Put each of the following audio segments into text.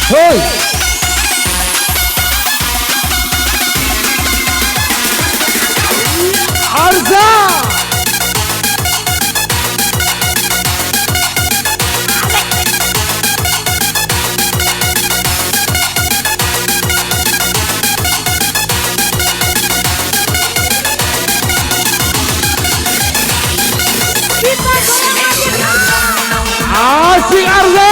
Hoi. Arza. Asik Arza.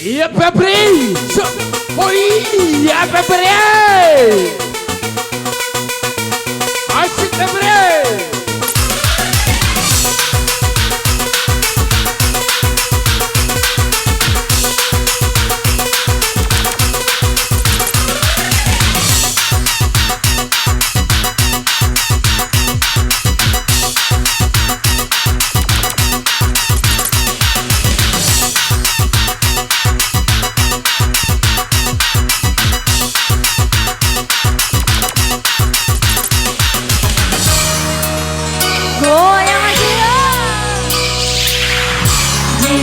Iya Febri, oh iya Febri, asik Febri.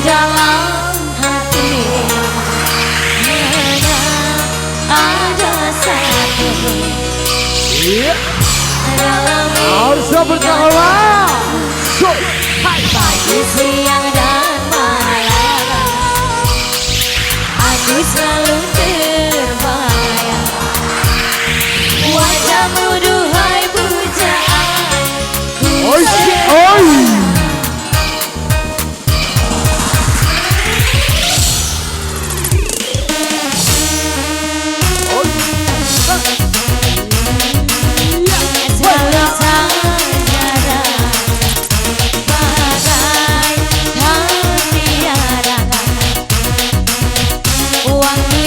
Dalam hati ada satu. Iya. Dalam Harus bertakwa. pagi, siang dan malam selalu terbayang. Wajahmu duhai pujaan, ku Oi, shit, oi. selalu saja bagai tak tiada waktu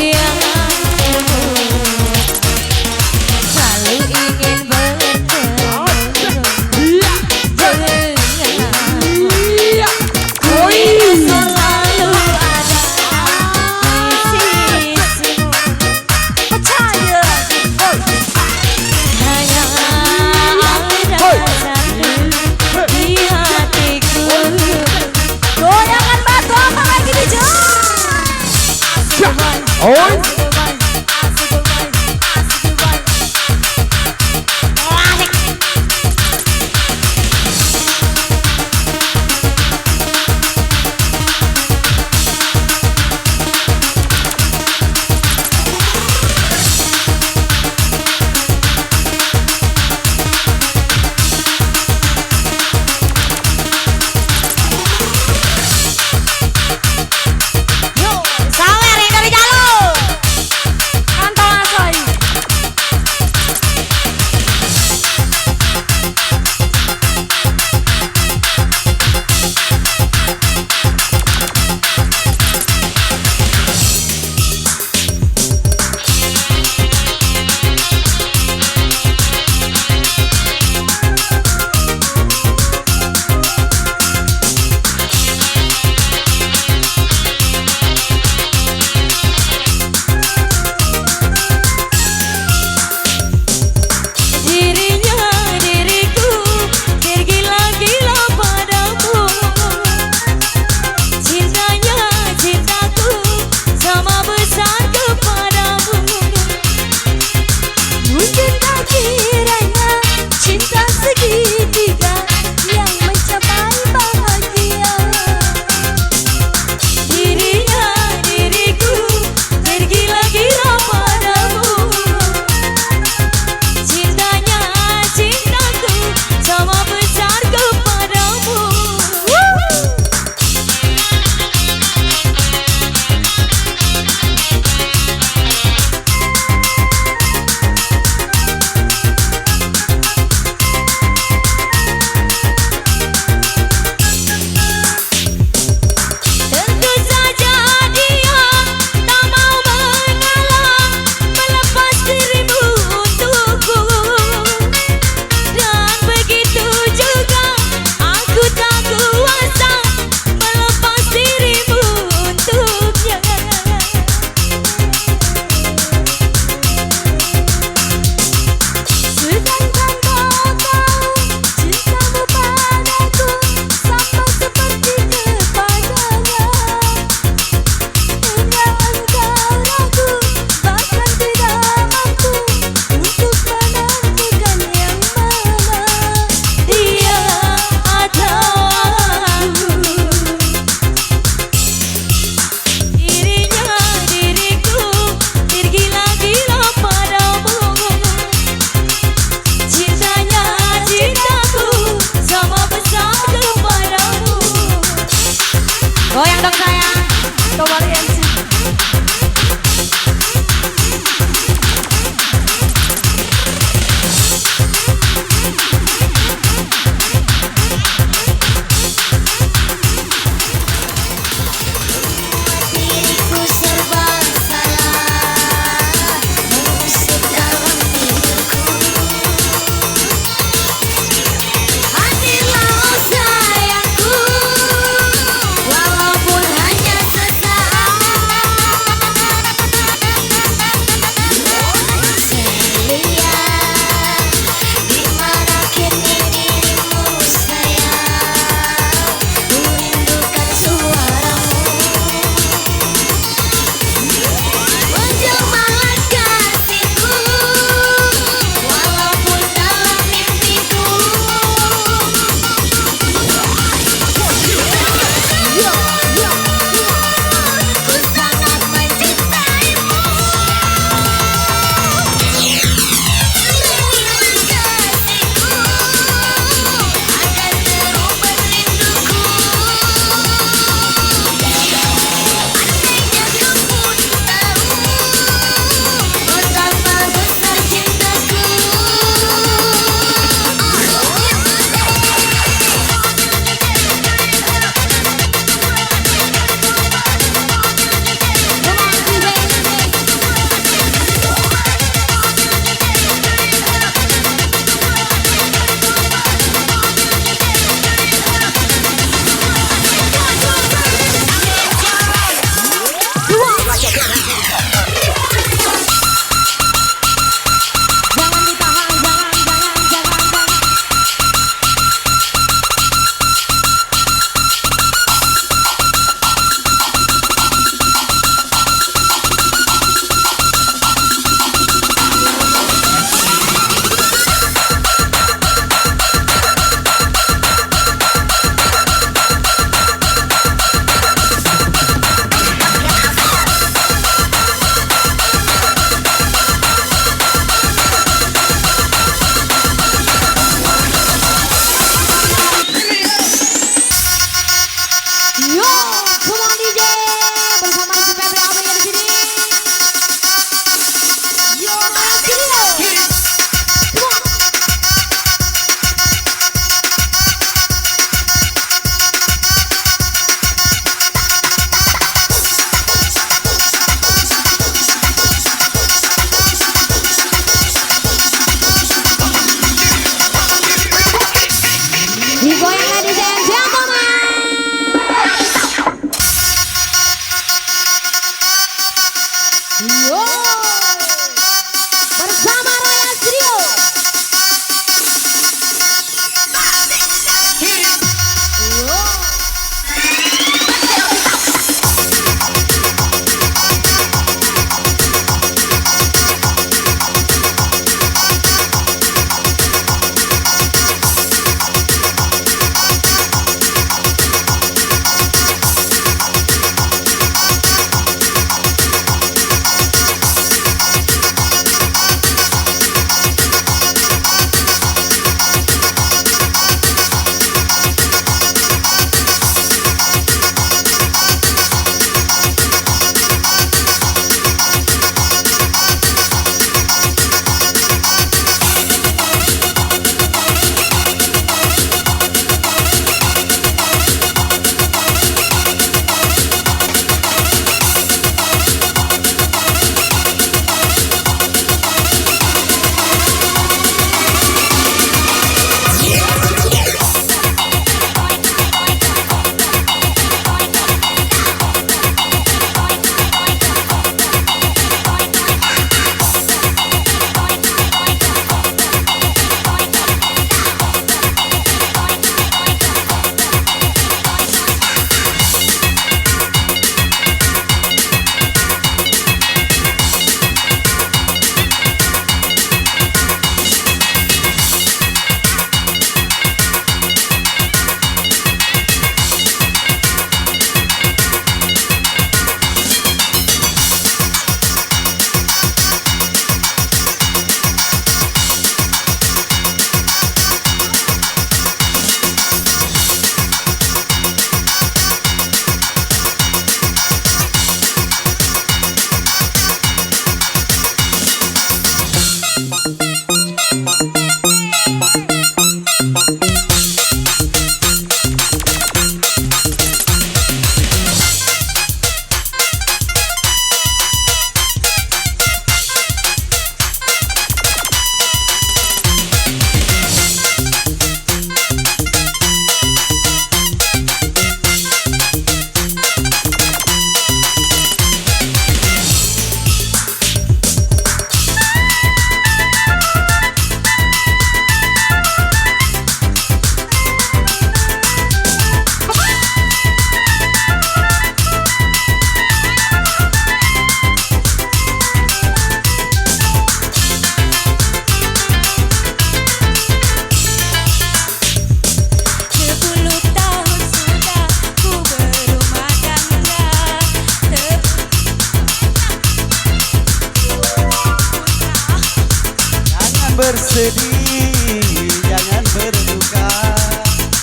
sedih, jangan berduka.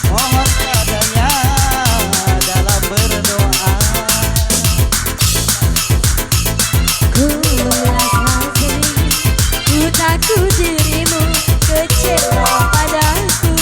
Mohon padanya dalam berdoa. Ku merasa sedih, ku takut dirimu kecewa padaku.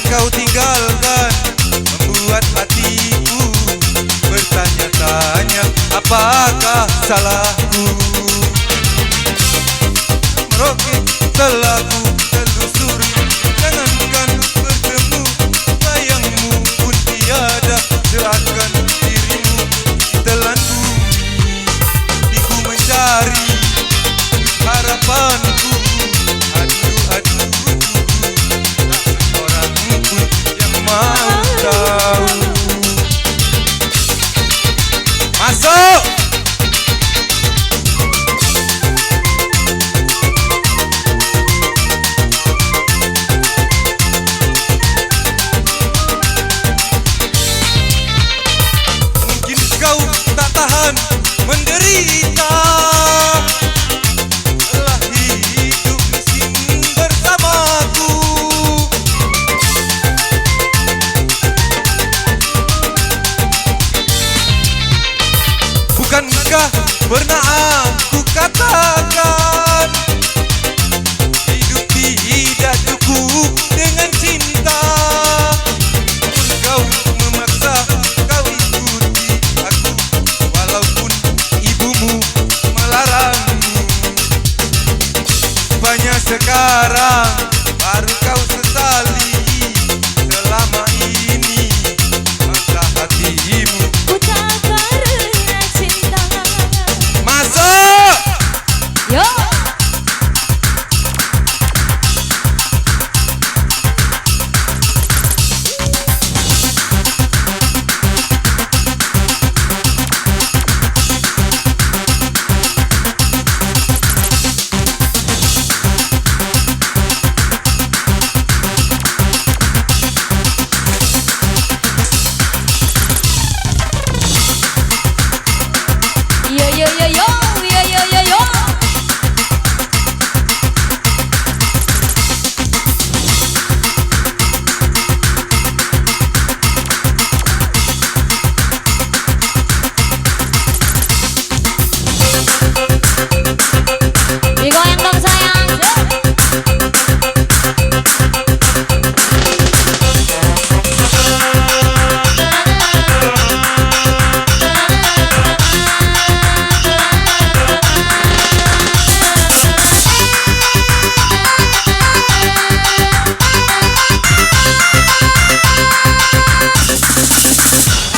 kau tinggalkan membuat hatiku bertanya-tanya apakah salahku. Meroket telah ku telusuri, jangankan bertemu bayangmu pun tiada, seakan dirimu ditelan bumi. Ku mencari harapanku, aduh aduh, tak seorang pun yang mau tahu. Masuk! Mungkin kau tak tahan menderita, telah hidup miskin bersamaku. Bukankah pernah aku katakan hidup tidak cukup dengan cinta? Namun kau memaksa, kau ikuti aku, walaupun ibumu melarangmu. Rupanya sekarang baru kau sesali selama ini masa hatimu. Buta karena cinta. Masuk! Yo. Yo yo yo yo yo yo yo yo. Digoyang dong sayang.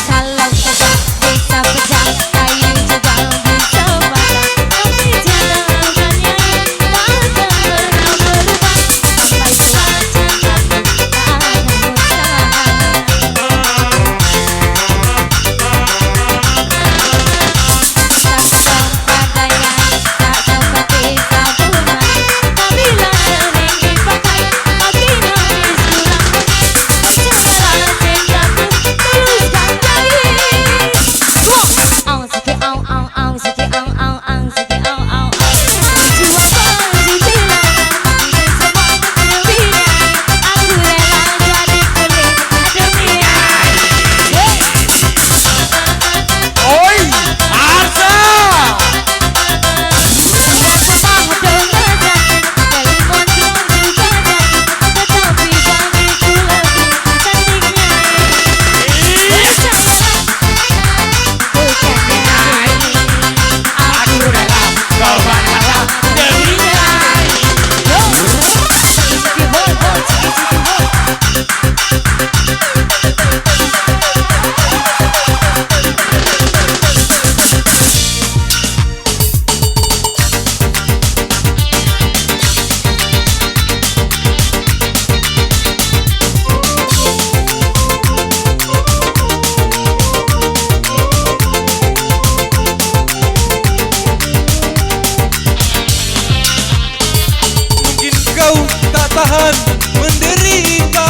Kalau saja bisa pecah, kayu juga bisa patah. Tapi cinta bukan yang tak akan pernah berubah. Sampai tua cintaku tak akan musnah. Tak sempat yang tak seperti sabungan. Tak bila sering dipakai, makin habis gulaku. Percayalah cintaku, tuluskan dari. Au siki au au au siki au au au siki au au au. Jiwa berzikirlah, hidup semua berpilihan. Aku rela jadi kulit dunia. Oi, Arsa! Aku mahu dengarkan teleponku juga jadi, tetapi bagiku lebih cantiknya. Aku rela kau banggalah dirinya. Mungkin kau tak tahan menderita,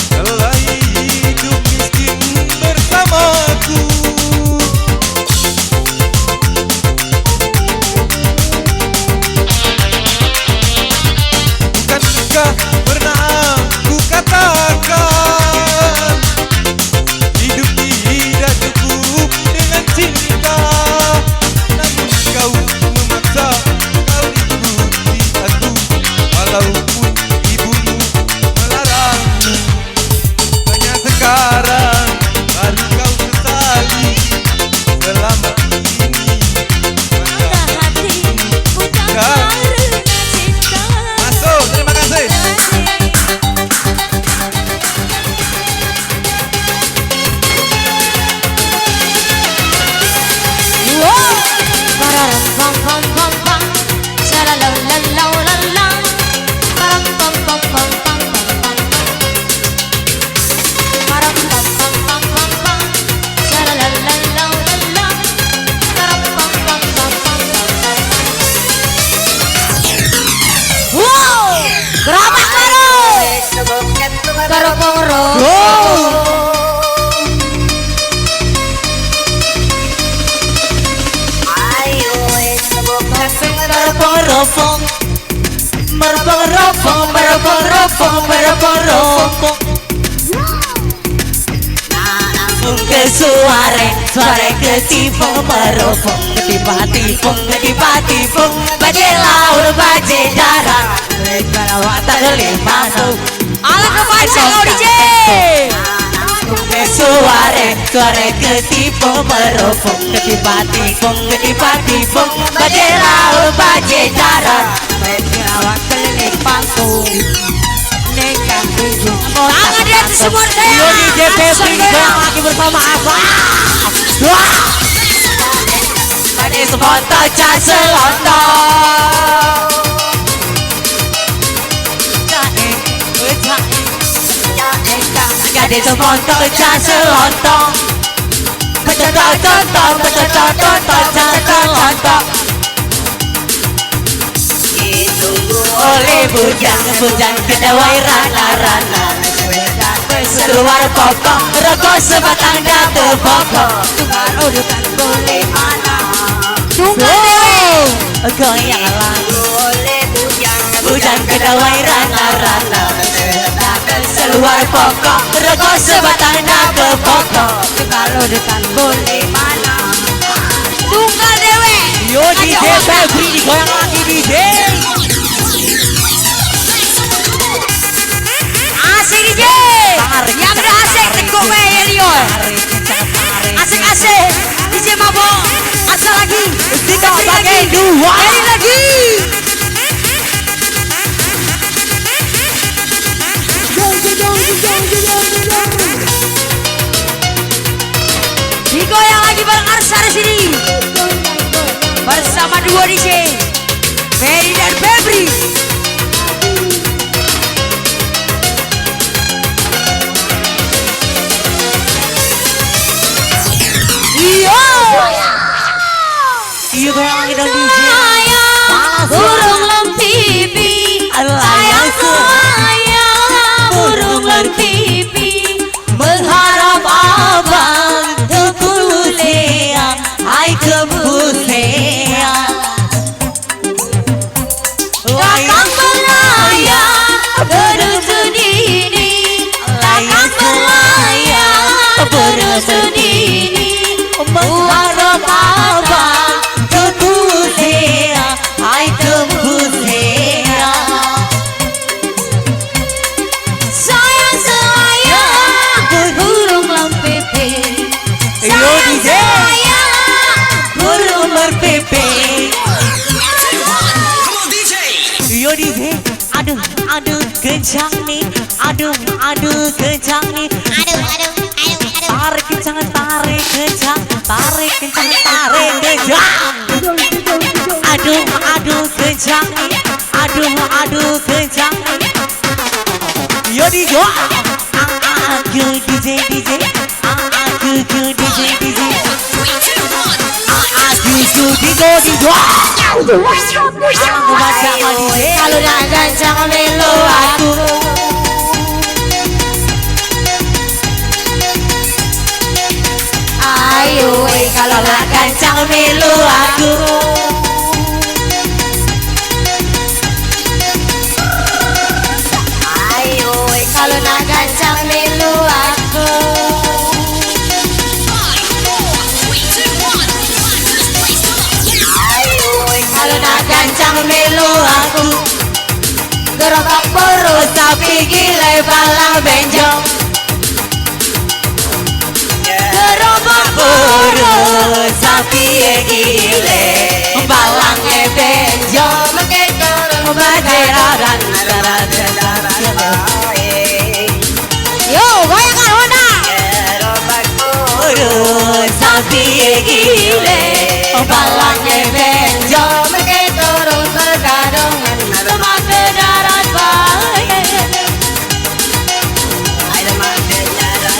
telah hidup miskin bersamaku. Bukankah pernah aku katakan hidup tidak cukup dengan cinta? Namun kau memaksa, kau ikuti aku, walau meropong meropong meropong meropong ke suara ketipung meropong ketipung baje laut baje darat bawa tali masuk ala kebaca kau DJ ke suara ketipung meropong ketipung baje laut baje darat bawa tali masuk tangan di atas semua saya Yodi JP yang lagi bersama Ava Tadi semonto can selonto Jadi semonto can selonto Betul-betul oleh bujang kedawai rana keluar pokok rokok sebatang datu pokok tukar urutan boleh mana tunggal dewe goyang lagu oleh bujang kedawai rana keluar pokok rokok sebatang datu pokok tukar urutan boleh mana tunggal dewe yo DJ Febri goyang lagi DJ asik DJ yang udah asik tekuk ya Rio asik DJ mabok asal lagi tiga bagai dua ini lagi digoyang lagi bareng Arsa di sini bersama dua DJ Ferry dan Febri iya goyang lagi dong DJ burung lempipi sayang sayang burung lempipi mengharap abang kepuleang hai kepuleang datang melayang berusun ini datang melayang berusun ini mengharap abang kepuleang hai kepuleang sayang sayang burung lempipi sayang sayang burung lempipi yo DJ aduh kencang nih aduh kencang nih tarik kencang tarik kencang aduh kencang nih aduh kencang nih yo DJ aku DJ aku DJ aku baca kalau jangan jangan melo aku ayo kalau jangan jangan melo aku ayo kalau jangan jangan melo aku kalau nak gancang melu aku gerobak perut sapi gile balang benjong gerobak perut sapi gile balang benjong mengenal baderaran yo goyangkan Honda gerobak perut sapi gile balang benjong turun bergadungan teman ke darat bahaya teman ke darat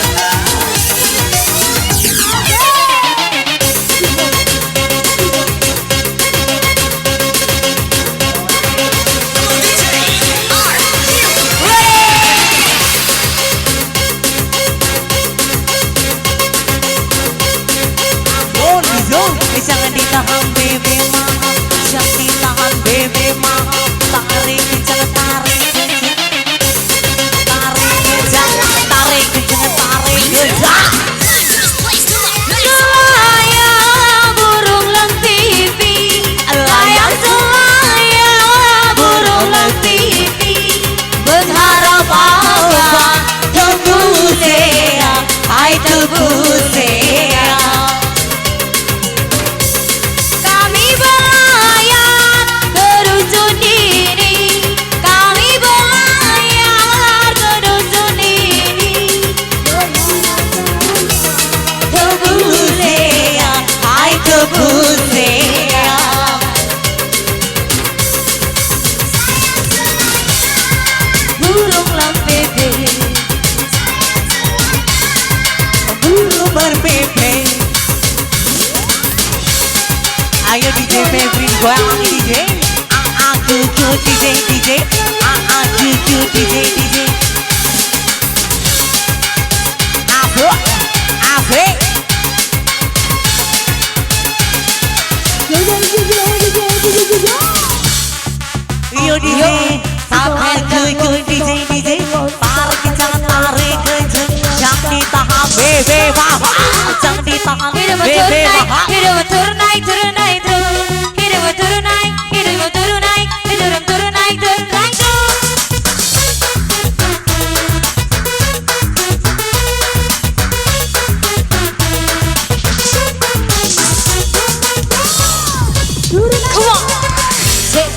jangan ditahan bebe mama kencang ditahan bebe mahal. Tarik kencang tarik kencang. Tarik kencang tarik kencang tarik kencang. Selayang burung lentipi, layang selayang burung lentipi, berharap apa Tugu Sea, hai Tugu Sea. Kami berlayar ke dusun ini, kami berlayar ke dusun ini. Tugu Sea, hai Tugu Sea. Burung lempete, burung berpepe. Ayo DJ Febri, goyang lagi DJ. Cucu DJ. Cucu DJ. Afro. Yo DJ, sampai cucu DJ. Tarik kencang, tarik kencang. Jangan ditahan bebe mahal. Jangan ditahan bebe mahal. Hidup turun naik turun naik turun. Hidup turun naik turun naik turun. Come on. Say.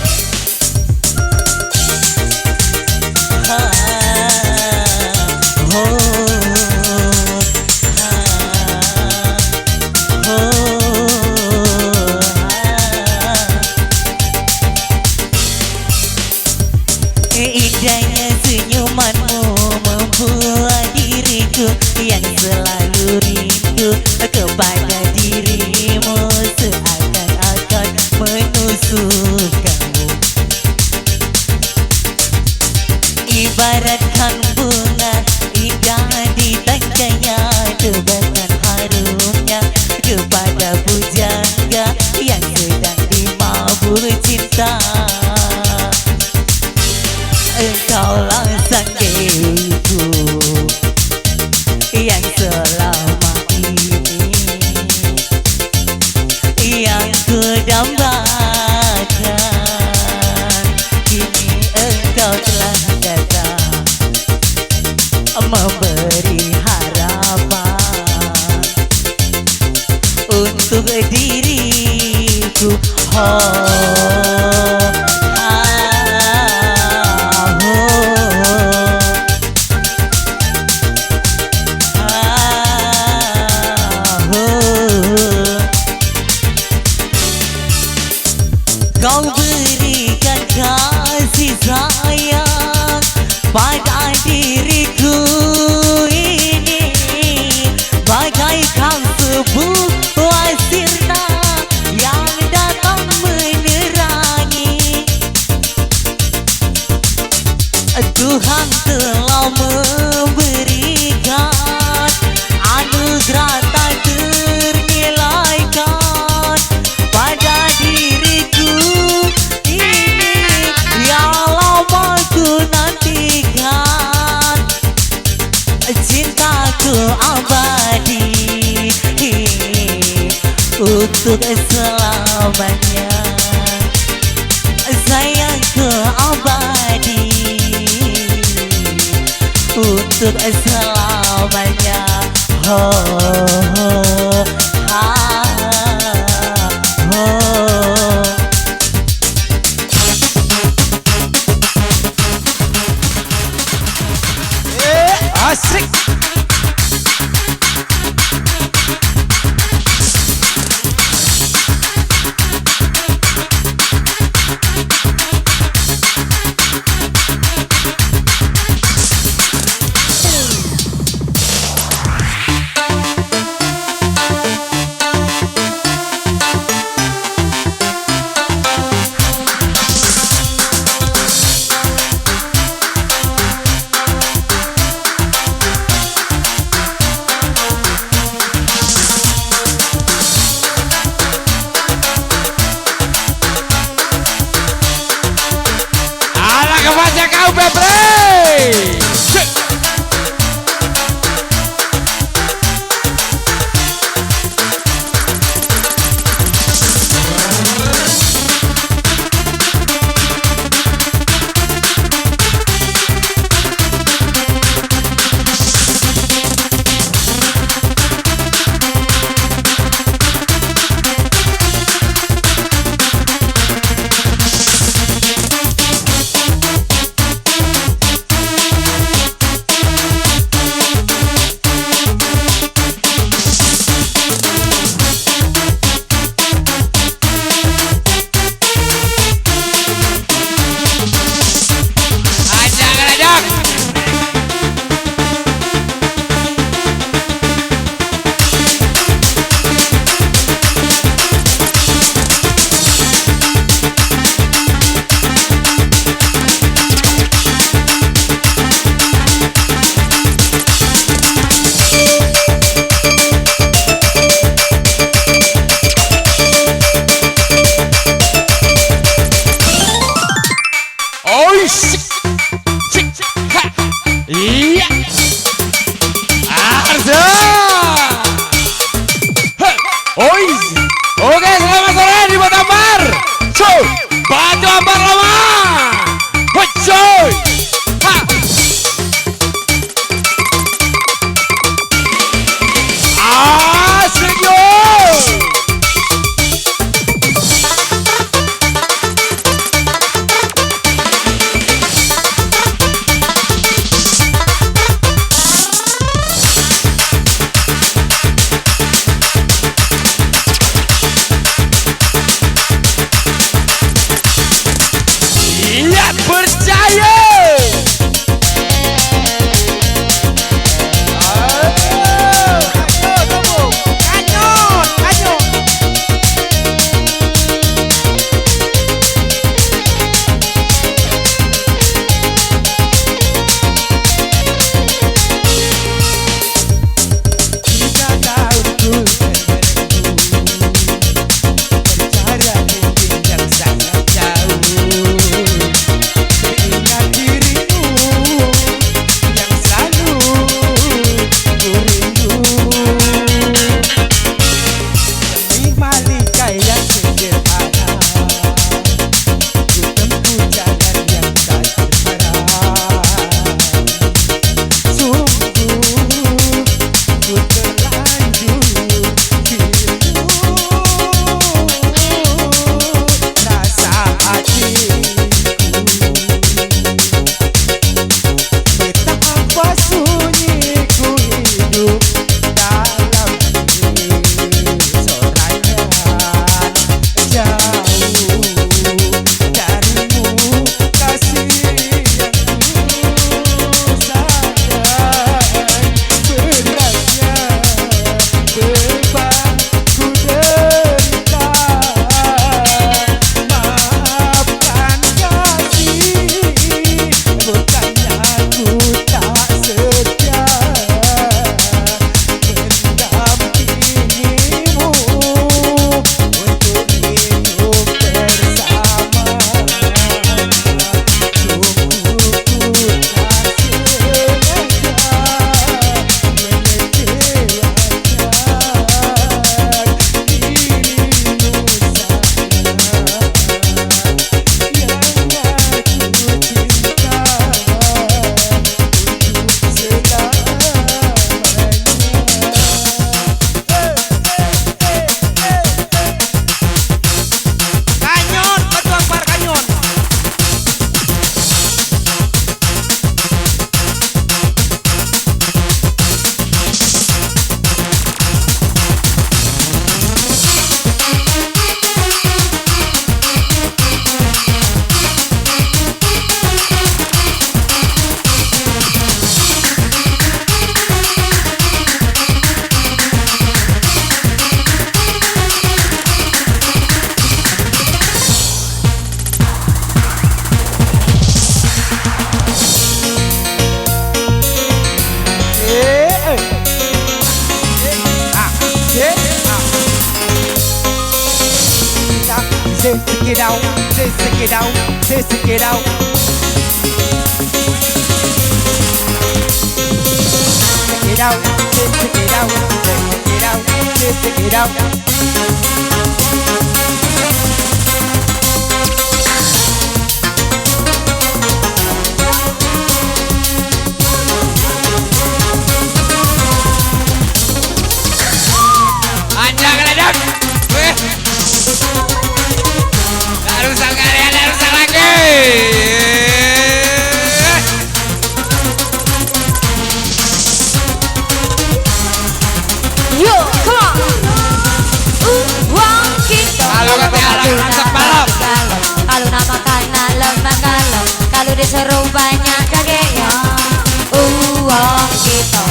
Indahnya senyumanmu membuat diriku yang selalu rindu kepada dirimu, seakan-akan menusuk kamu. Ibaratkan bunga indah di tangkainya, tebakan harumnya kepada pujangga yang sedang dimabur cinta. Engkaulah sang dewiku yang selama ini yang kudambakan. Kini engkau telah datang memberi harapan untuk diriku. Kau berikan kasih sayang pada diriku ini, bagaikan sebuah sirna yang datang menerangi. Tuhan telah memberikan anugerah tak ternilaikan pada diriku ini, yang lama ku nantikan. Cintaku abadi untuk selamanya, sayangku abadi untuk selamanya. Asik. check it out, check it out, check it out. Check it out, check it out, check it out, check it out. Anda geledak. Gak rusak kalian, gak rusak lagi. Yo, come on. Uang kita. Kalau kata orang rusak balap. Kalau nama karena lembah kalau diseru banyak kagetnya. Uang kita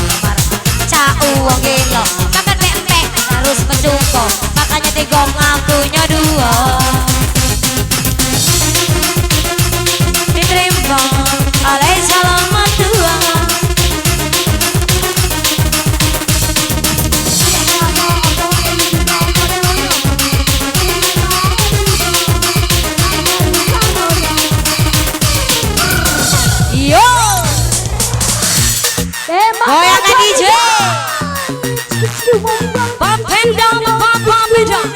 cak uang gila. Makan pempek harus mencukup. Makanya tigong akunya dua. Diterima oleh salaman dua. Yo, goyangkan DJ. Pump and down, pump and down.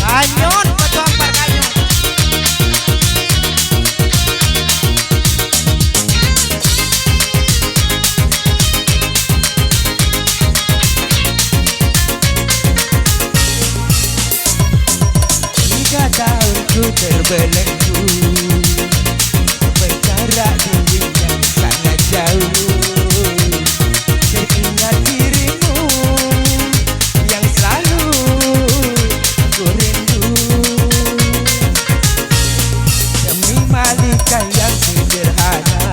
Kanyon, batu ampar kanyon. Tiga tahunku terbelenggu berjarak di yang sangat jauh. Teringat dirimu yang selalu ku rindu. Demi Malika yang sederhana,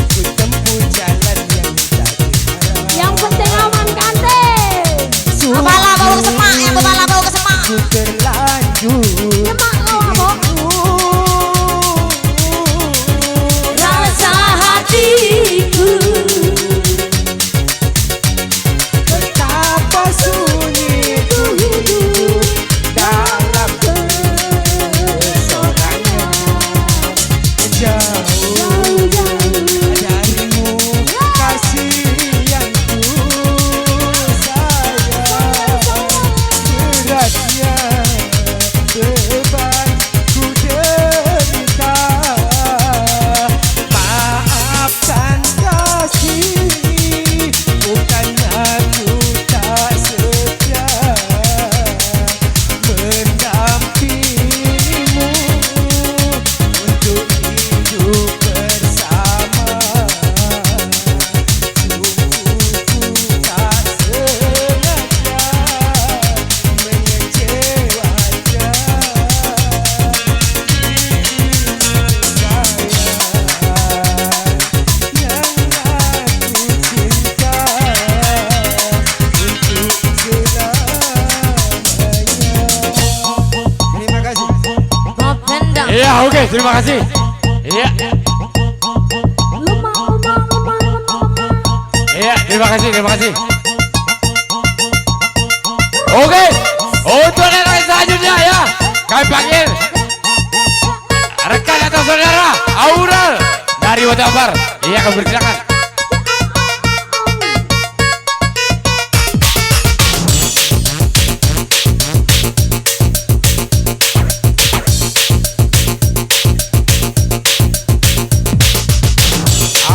ku tempuh jalan yang tak diharap. Yang penting aman kante. Kepala bau kesemak, yang kepala bau kesemak. Ku terlanjur Semak kau abok. Rasa hatiku betapa sunyi ku hidup dalam kesorangan. Jauh darimu kasih yang ku sayang. Beratnya beban ku derita. Maafkan kasih, bukannya ku tak setia mendampingimu untuk hidup bersama. Sungguh tak sengaja mengecewakan Terima kasih. up and down. Iya, oke, terima kasih. Iya, iya, terima kasih, terima kasih. Oke, untuk yang selanjutnya ya, kami panggil rekan atau saudara Aurel dari Watabar. Iya, kami bersilakan.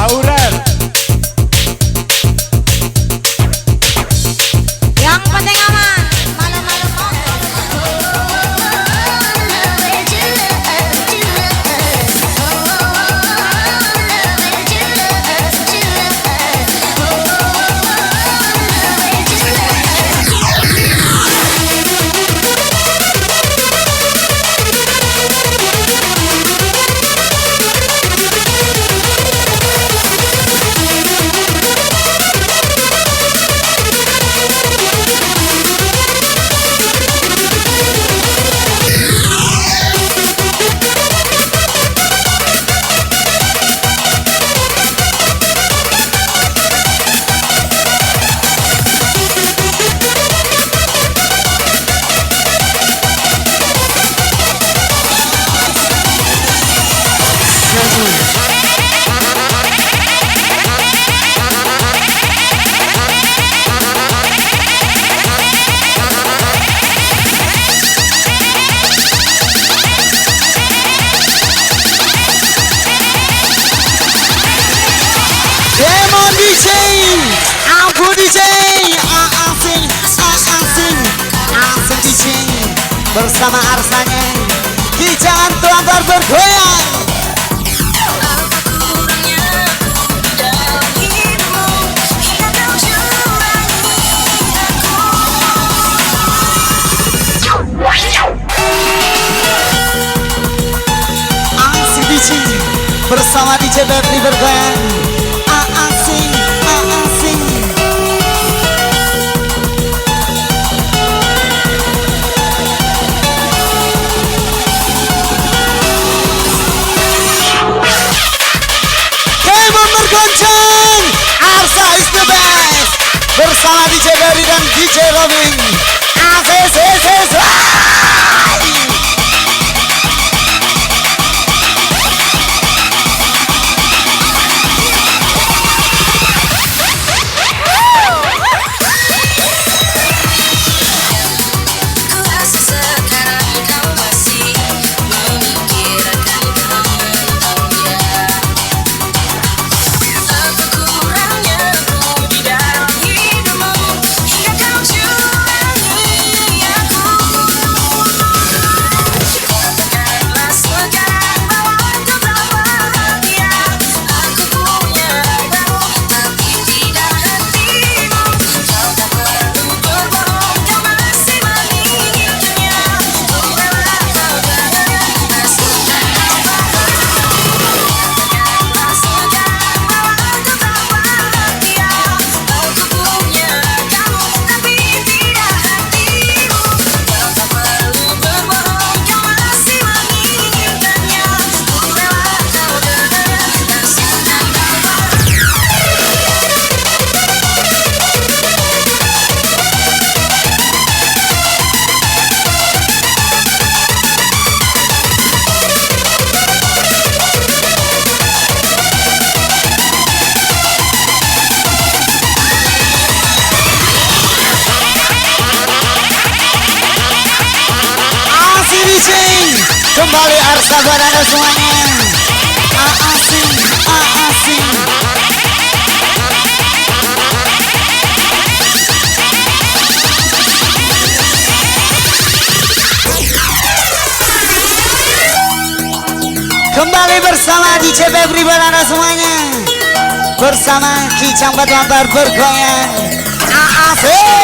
Aurel. Yang penting aman. Malu-malu mau. DJ, aku DJ, asing, asing, asing DJ bersama Arsanya. Jangan terlambat bergoyang. Asing DJ bersama DJ Febri bergoyang. Asing, asing. Kemon bergoncang, Arsa is the best. Bersama DJ Ferry dan DJ Robin. ACCC. Kembali Arsa buat anda semuanya. Asing, asing. Kembali bersama DJ Febri buat anda semuanya. Bersama Kijang Batu Ampar bergoyang. Asing.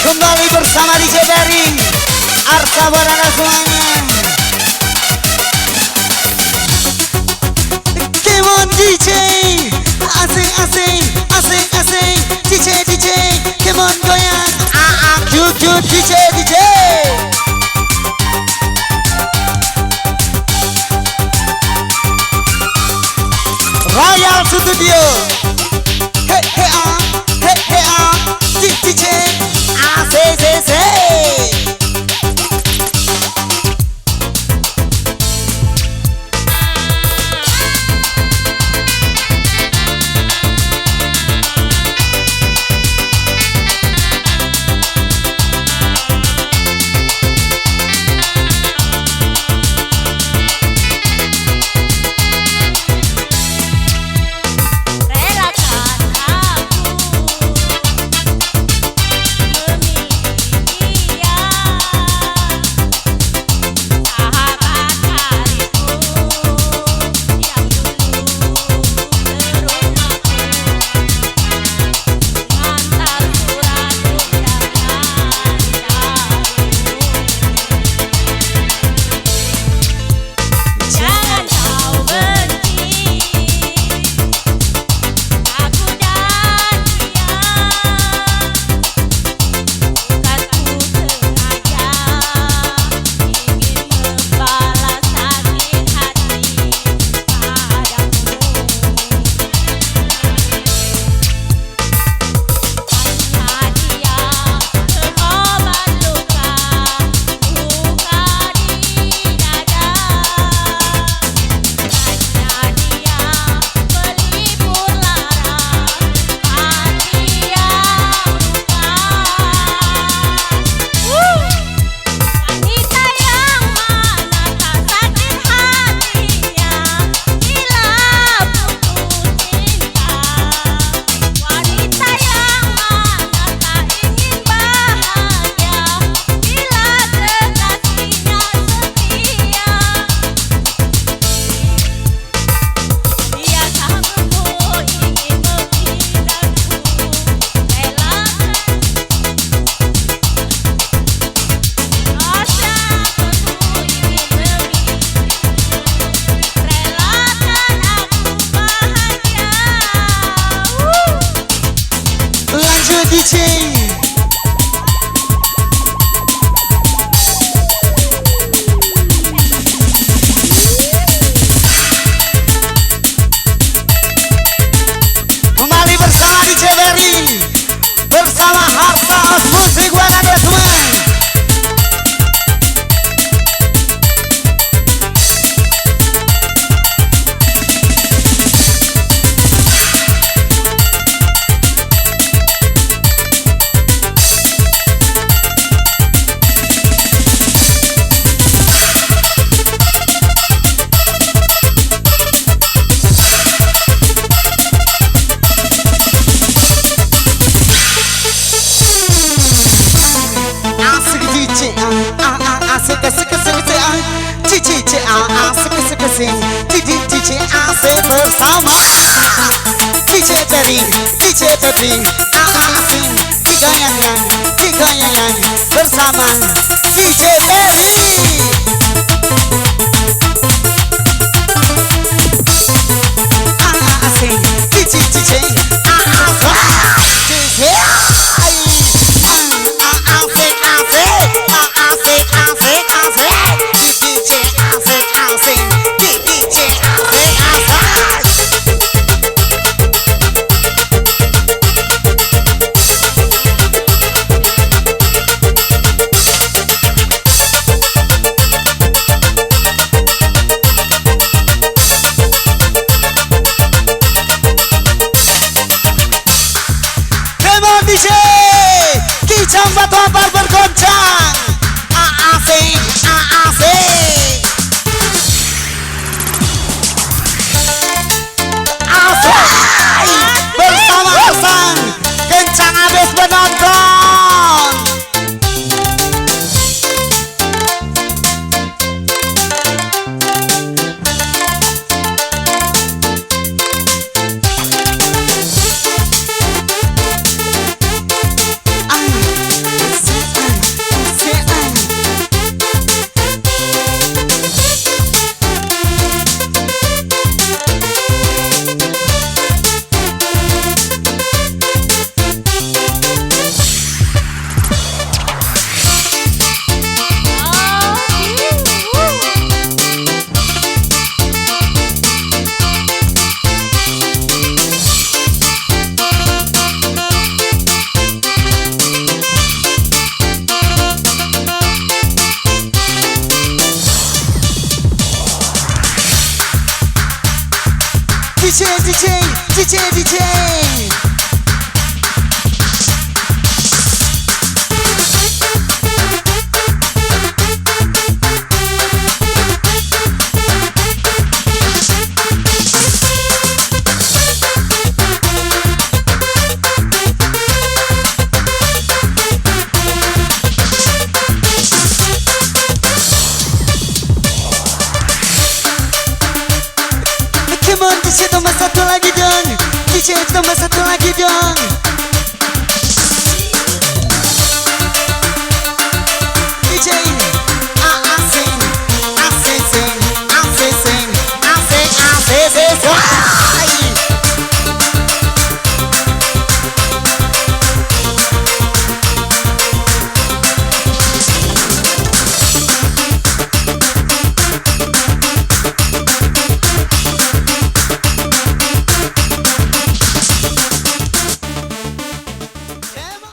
Kembali bersama DJ Ferry, Arsa buat anda semuanya. Come on DJ, asing asing asing asing. DJ DJ, come on goyang. Cute DJ DJ. Mahal Studio. Hey hey ah, hey hey ah, DJ ACCC. Relakan bersama DJ Terry, DJ Febri, Asin, tiga yang bersama DJ Terry. Asin, DJ DJ, DJ, DJ, DJ. Come on, DJ tambah satu lagi dong. DJ tambah satu lagi dong.